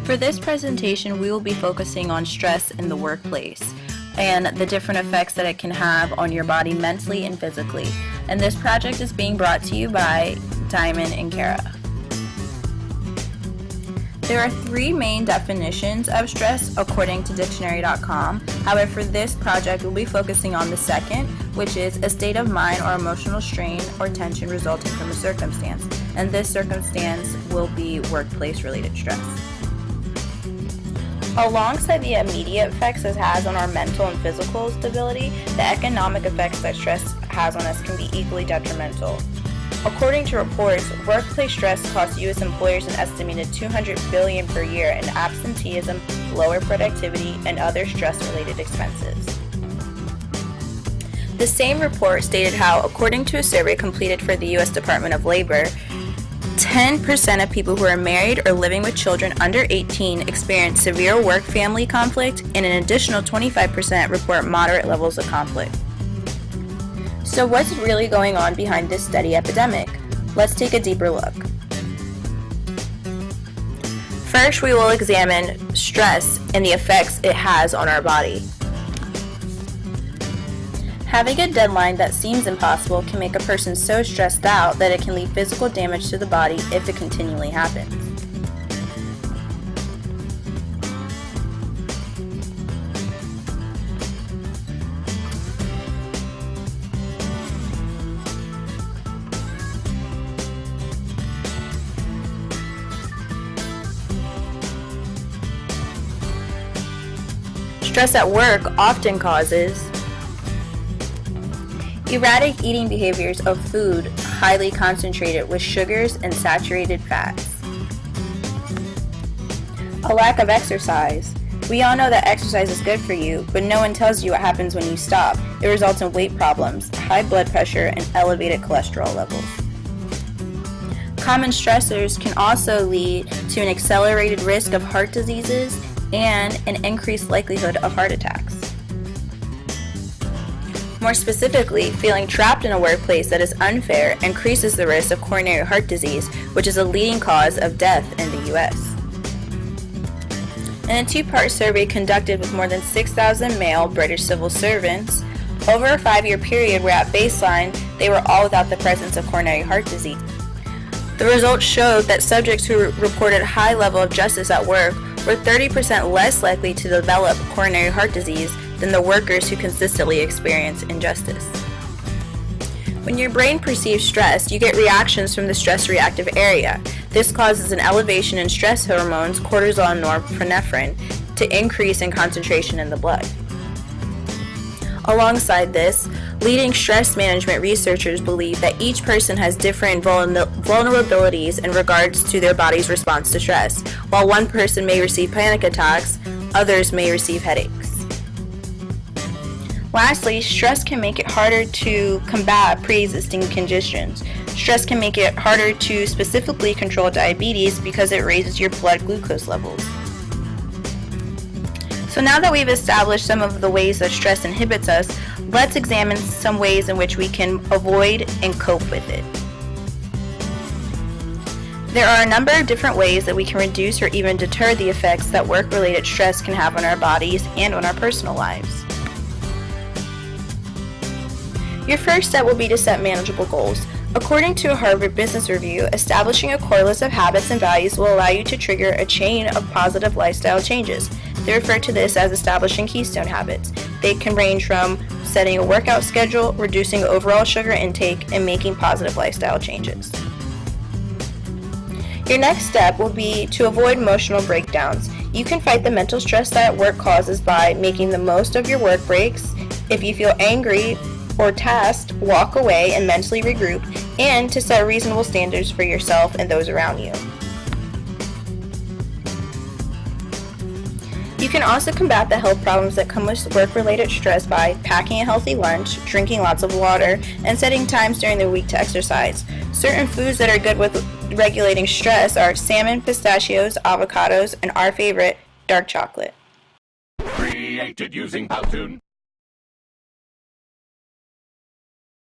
For this presentation, we will be focusing on stress in the workplace and the different effects that it can have on your body mentally and physically. And this project is being brought to you by Diamond and Kara. There are three main definitions of stress according to dictionary.com. However, for this project, we'll be focusing on the second, which is a state of mind or emotional strain or tension resulting from a circumstance. And this circumstance will be workplace-related stress. Alongside the immediate effects it has on our mental and physical stability, the economic effects that stress has on us can be equally detrimental. According to reports, workplace stress costs U.S. employers an estimated $200 billion per year in absenteeism, lower productivity, and other stress-related expenses. The same report stated how, according to a survey completed for the U.S. Department of Labor, 10% of people who are married or living with children under 18 experience severe work-family conflict, and an additional 25% report moderate levels of conflict. So what's really going on behind this steady epidemic? Let's take a deeper look. First, we will examine stress and the effects it has on our body. Having a deadline that seems impossible can make a person so stressed out that it can lead physical damage to the body if it continually happens. Stress at work often causes erratic eating behaviors of food highly concentrated with sugars and saturated fats. A lack of exercise. We all know that exercise is good for you, but no one tells you what happens when you stop. It results in weight problems, high blood pressure, and elevated cholesterol levels. Common stressors can also lead to an accelerated risk of heart diseases and an increased likelihood of heart attacks. More specifically, feeling trapped in a workplace that is unfair increases the risk of coronary heart disease, which is a leading cause of death in the U.S. In a two-part survey conducted with more than 6,000 male British civil servants, over a 5-year period where at baseline they were all without the presence of coronary heart disease. The results showed that subjects who reported high level of justice at work were 30% less likely to develop coronary heart disease than the workers who consistently experience injustice. When your brain perceives stress, you get reactions from the stress-reactive area. This causes an elevation in stress hormones, cortisol and norepinephrine, to increase in concentration in the blood. Alongside this, leading stress management researchers believe that each person has different vulnerabilities in regards to their body's response to stress. While one person may receive panic attacks, others may receive headaches. Lastly, stress can make it harder to combat pre-existing conditions. Stress can make it harder to specifically control diabetes because it raises your blood glucose levels. So now that we've established some of the ways that stress inhibits us, let's examine some ways in which we can avoid and cope with it. There are a number of different ways that we can reduce or even deter the effects that work-related stress can have on our bodies and on our personal lives. Your first step will be to set manageable goals. According to a Harvard Business Review, establishing a core list of habits and values will allow you to trigger a chain of positive lifestyle changes. They refer to this as establishing keystone habits. They can range from setting a workout schedule, reducing overall sugar intake, and making positive lifestyle changes. Your next step will be to avoid emotional breakdowns. You can fight the mental stress that work causes by making the most of your work breaks. If you feel angry or tasked, walk away and mentally regroup, and to set reasonable standards for yourself and those around you. You can also combat the health problems that come with work-related stress by packing a healthy lunch, drinking lots of water, and setting times during the week to exercise. Certain foods that are good with regulating stress are salmon, pistachios, avocados, and our favorite, dark chocolate. Created using Powtoon.